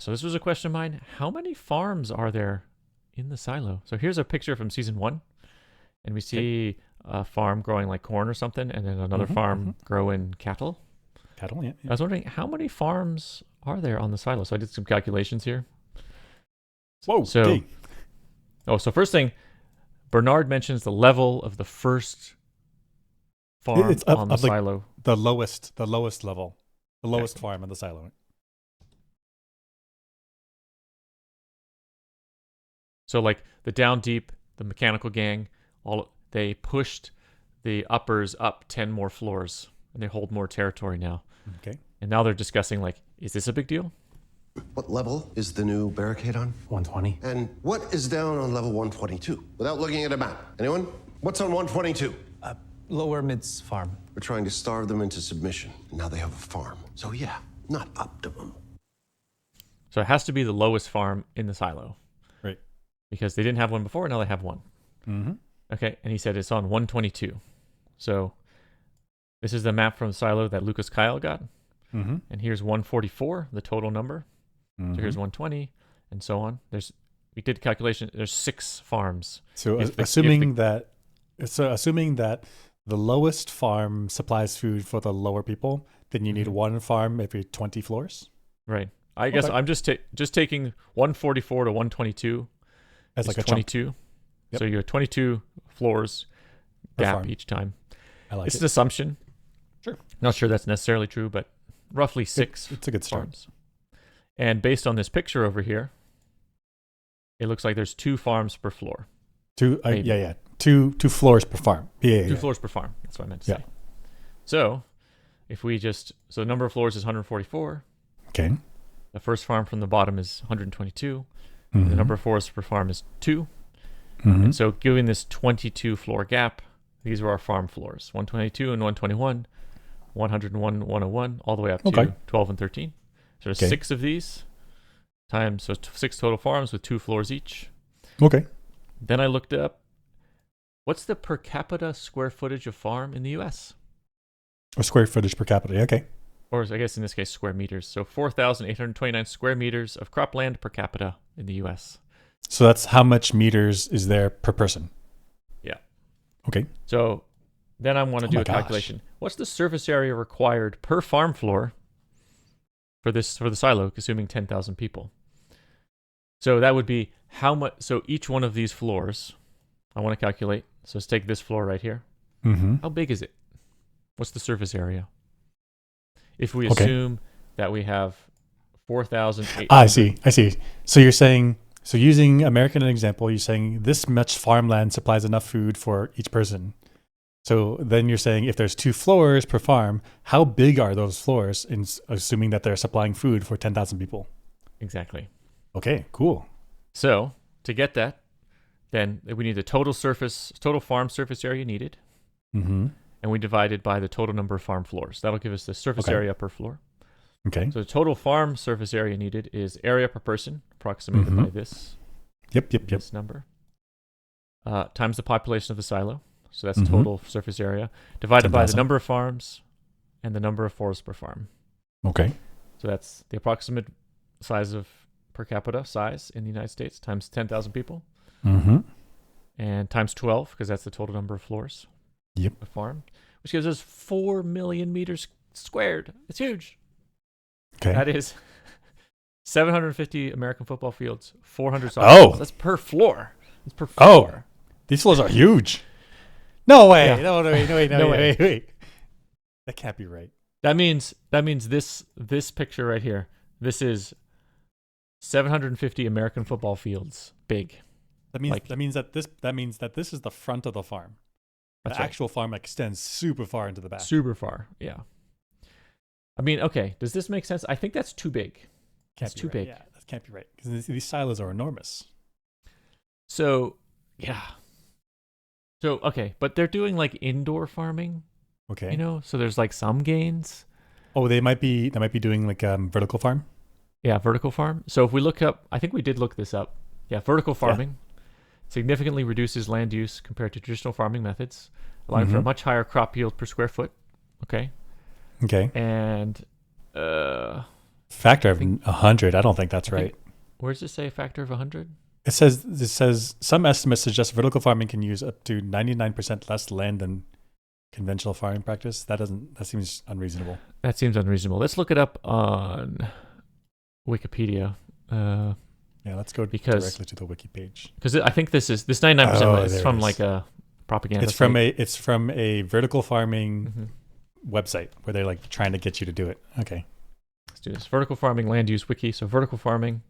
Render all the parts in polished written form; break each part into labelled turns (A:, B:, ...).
A: So this was a question of mine. How many farms are there in the silo? So here's a picture from season 1, and we see a farm growing like corn or something, and then another farm growing cattle.
B: Cattle, yeah.
A: I was wondering how many farms are there on the silo. So I did some calculations here.
B: Whoa.
A: So,
B: okay.
A: so first thing, Bernard mentions the level of the first farm
B: It's up,
A: on the
B: up like
A: silo.
B: the lowest level, the lowest farm in the silo.
A: So like the down deep, the mechanical gang, they pushed the uppers up 10 more floors, and they hold more territory now.
B: Okay.
A: And now they're discussing like, is this a big deal?
C: What level is the new barricade on?
D: 120.
C: And what is down on level 122? Without looking at a map. Anyone? What's on 122?
D: Lower Mid's farm.
C: We're trying to starve them into submission. Now they have a farm. So yeah, not optimum.
A: So it has to be the lowest farm in the silo.
B: Right.
A: Because they didn't have one before, now they have one.
B: Mm-hmm.
A: Okay, and he said it's on 122. So this is the map from the silo that Lucas Kyle got.
B: Mm-hmm.
A: And here's 144, the total number.
B: Mm-hmm.
A: So here's 120, and so on. We did calculation. There's 6 farms.
B: So assuming that the lowest farm supplies food for the lower people, then you need one farm every 20 floors.
A: Right. I guess I'm just taking 144 to 122
B: as like a
A: 22.
B: Yep.
A: So you have 22 floors gap
B: farm.
A: each time.
B: I like
A: it's
B: it.
A: an assumption.
B: Sure.
A: Not sure that's necessarily true, but roughly 6.
B: It's a good start.
A: Farms. And based on this picture over here, it looks like there's 2 farms per floor.
B: 2 two floors per farm. Yeah.
A: 2 floors per farm. That's what I meant to say. So if we the number of floors is 144.
B: Okay.
A: The first farm from the bottom is 122. The number of floors per farm is 2. And so given this 22 floor gap, these are our farm floors. 122 and 121, 101, 101, all the way up to 12 and 13. So there's 6 of these times, so 6 total farms with 2 floors each.
B: Okay.
A: Then I looked up, what's the per capita square footage of farm in the U.S.?
B: Or square footage per capita. Okay.
A: Or I guess in this case, square meters. So 4,829 square meters of cropland per capita in the U.S.
B: So that's how much meters is there per person?
A: Yeah.
B: Okay.
A: So then I want to do a calculation. What's the surface area required per farm floor for the silo, assuming 10,000 people? So that would be how much. So each one of these floors, I want to calculate. So let's take this floor right here.
B: Mm-hmm.
A: How big is it? What's the surface area? If we assume that we have 4,800.
B: I see. So you're saying, using American as an example, you're saying this much farmland supplies enough food for each person. So then you're saying if there's 2 floors per farm, how big are those floors, in assuming that they're supplying food for 10,000 people?
A: Exactly.
B: Okay, cool.
A: So to get that, then we need the total farm surface area needed.
B: Mm-hmm.
A: And we divide it by the total number of farm floors. That'll give us the surface area per floor.
B: Okay.
A: So the total farm surface area needed is area per person, approximated by this.
B: Yep.
A: This number. Times the population of the silo. So that's total surface area. Divided
B: 10,000.
A: by the number of farms and the number of floors per farm.
B: Okay.
A: So that's the approximate size of per capita size in the United States times 10,000 people.
B: Mm-hmm.
A: And times 12, because that's the total number of floors.
B: Yep.
A: A farm, which gives us 4 million meters squared. It's huge.
B: Okay.
A: That is 750 American football fields, 400 soccer fields. That's per floor. It's per floor.
B: These floors are huge. No way.
A: Yeah.
B: No way. Wait. That can't be right.
A: That means this picture right here. This is 750 American football fields big.
B: That means that this is the front of the farm. The actual farm extends super far into the back.
A: Super far, yeah. I mean, okay, does this make sense? I think that's too big. That's too big.
B: Yeah, that can't be right because these silos are enormous.
A: So, yeah. So, okay, but they're doing like indoor farming.
B: Okay.
A: You know, so there's like some gains.
B: Oh, they might be doing like vertical farm.
A: Yeah, vertical farm. So if we look up, I think we did look this up. Yeah, vertical farming significantly reduces land use compared to traditional farming methods, allowing for a much higher crop yield per square foot. Okay.
B: Okay.
A: And
B: Factor of 100. I don't think that's right.
A: Where does it say a factor of 100?
B: It says some estimates suggest vertical farming can use up to 99% less land than conventional farming practice. That seems unreasonable.
A: That seems unreasonable. Let's look it up on Wikipedia.
B: Yeah, let's go directly to the wiki page.
A: Because I think this 99% is from like a propaganda.
B: It's from a vertical farming website where they're like trying to get you to do it. Okay.
A: Let's do this. Vertical farming land use wiki. So vertical farming.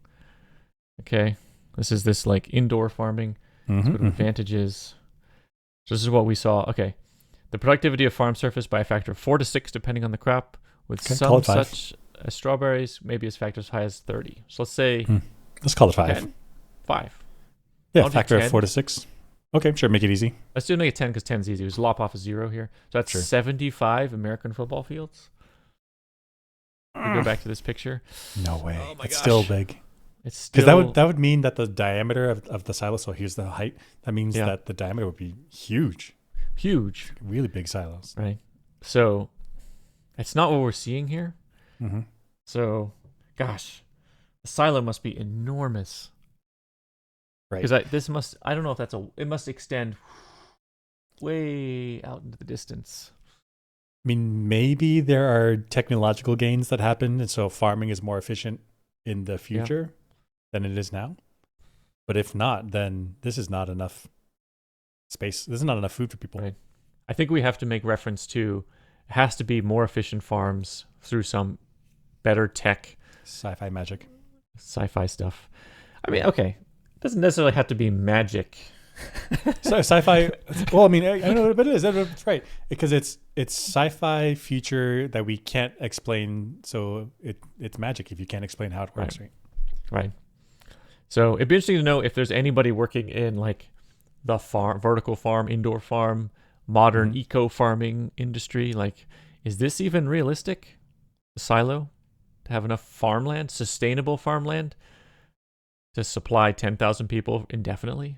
A: Okay. This is this like indoor farming. Advantages. So this is what we saw. Okay. The productivity of farm surface by a factor of 4 to 6 depending on the crop, with some such as strawberries maybe as factors as high as 30. So let's say
B: let's call it 5.
A: 10? 5.
B: Yeah, factor of 4 to 6. Okay, sure, make it easy.
A: Let's do make it 10 because 10 is easy. Just lop off a 0 here. So that's 75 American football fields. We go back to this picture.
B: No way. Oh it's still big.
A: It's still
B: because that would mean that the diameter of the silo. So here's the height. That means that the diameter would be huge.
A: Huge.
B: Really big silos.
A: Right. So it's not what we're seeing here. So, gosh, the silo must be enormous.
B: Right.
A: Because I don't know if it must extend way out into the distance.
B: I mean, maybe there are technological gains that happen, and so farming is more efficient in the future than it is now. But if not, then this is not enough space. This is not enough food for people.
A: Right. I think we have to make reference to it has to be more efficient farms through some better tech.
B: Sci-fi magic.
A: Sci-fi stuff. I mean, okay. It doesn't necessarily have to be magic.
B: So sci-fi. Well, I mean, I don't know what it is. That's right, because it's sci-fi future that we can't explain. So it's magic if you can't explain how it works, right?
A: Right. So it'd be interesting to know if there's anybody working in like the vertical farm, indoor farm, modern eco farming industry. Like, is this even realistic? The silo to have enough farmland, sustainable farmland, to supply 10,000 people indefinitely?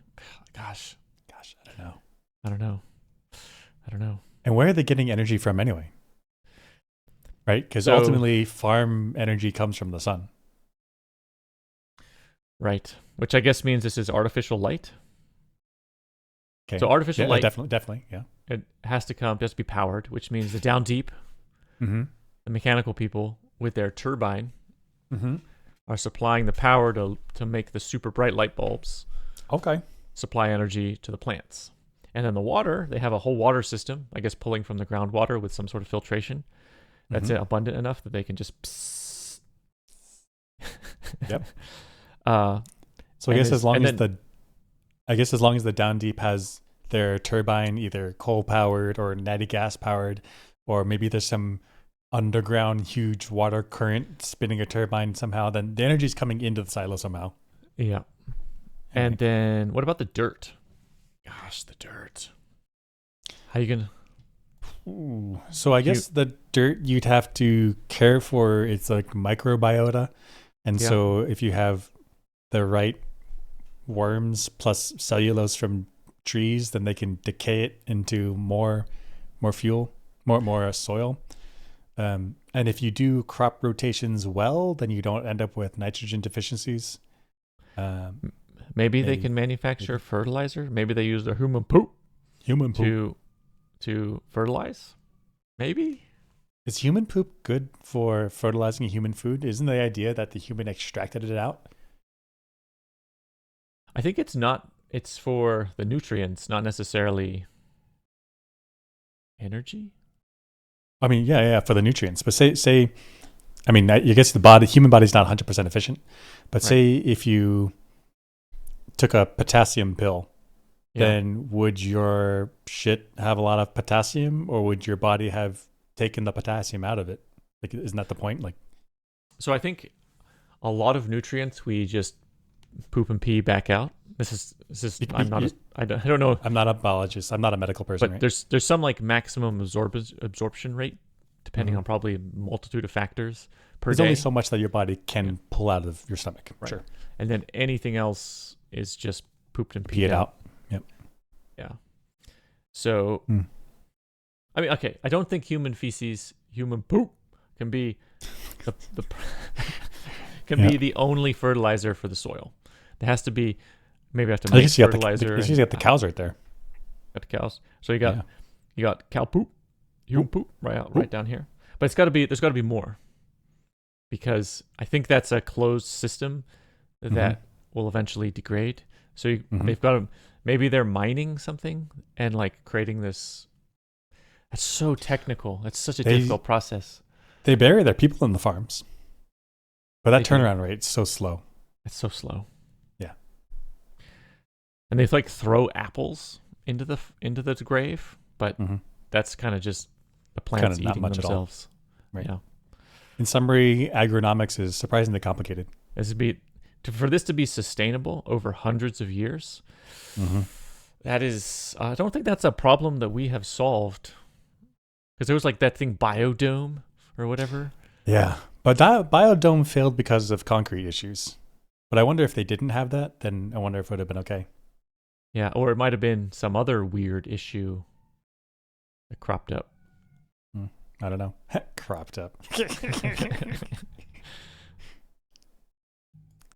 A: Gosh, I don't know.
B: And where are they getting energy from anyway? Right? Because ultimately, farm energy comes from the sun.
A: Right. Which I guess means this is artificial light.
B: Okay.
A: So artificial light,
B: definitely, yeah.
A: It has to be powered, which means the down deep, the mechanical people with their turbine are supplying the power to make the super bright light bulbs.
B: Okay.
A: Supply energy to the plants. And then the water, they have a whole water system, I guess pulling from the groundwater with some sort of filtration that's abundant enough that they can just
B: Yep. So I guess as long as the down deep has their turbine either coal powered or natty gas powered, or maybe there's some underground huge water current spinning a turbine somehow, then the energy is coming into the silo somehow.
A: Yeah. And then what about the dirt? Gosh, the dirt. How you gonna?
B: Ooh. So I guess the dirt you'd have to care for. It's like microbiota, and so if you have the right worms plus cellulose from trees, then they can decay it into more fuel, more soil. And if you do crop rotations well, then you don't end up with nitrogen deficiencies.
A: Maybe they can manufacture fertilizer. Maybe they use their human poop to fertilize. Maybe.
B: Is human poop good for fertilizing a human food? Isn't the idea that the human extracted it out?
A: I think it's not. It's for the nutrients, not necessarily energy.
B: I mean, yeah, for the nutrients. But say, I mean, I guess the human body's not 100% efficient. But say if you took a potassium pill, then would your shit have a lot of potassium, or would your body have taken the potassium out of it? Like, isn't that the point? Like,
A: so I think a lot of nutrients we just poop and pee back out. This is I don't know.
B: I'm not a biologist. I'm not a medical person.
A: But there's some like maximum absorption rate, depending on probably a multitude of factors per day.
B: There's only so much that your body can pull out of your stomach.
A: Right.
B: Sure.
A: And then anything else is just pooped and
B: peed out. Yep.
A: Yeah. So, I mean, okay, I don't think human feces, human poop can be the can be the only fertilizer for the soil. There has to be, maybe I have to
B: I
A: make
B: guess you
A: fertilizer.
B: got the cows right there.
A: Got the cows. So you got cow poop, human poop right down here. But it's got to be, there's got to be more, because I think that's a closed system that will eventually degrade. So they've got to, maybe they're mining something and like creating this. That's so technical. It's such a difficult process.
B: They bury their people in the farms, but that turnaround rate is so slow.
A: It's so slow.
B: Yeah.
A: And they like throw apples into the grave, but that's kind of just the plants eating themselves.
B: Right.
A: Yeah.
B: In summary, agronomics is surprisingly complicated.
A: For this to be sustainable over hundreds of years, that is, I don't think that's a problem that we have solved. Because there was like that thing Biodome or whatever.
B: Yeah, but that Biodome failed because of concrete issues. But I wonder if they didn't have that, then I wonder if it would have been okay.
A: Yeah, or it might have been some other weird issue that cropped up.
B: I don't know. Cropped up.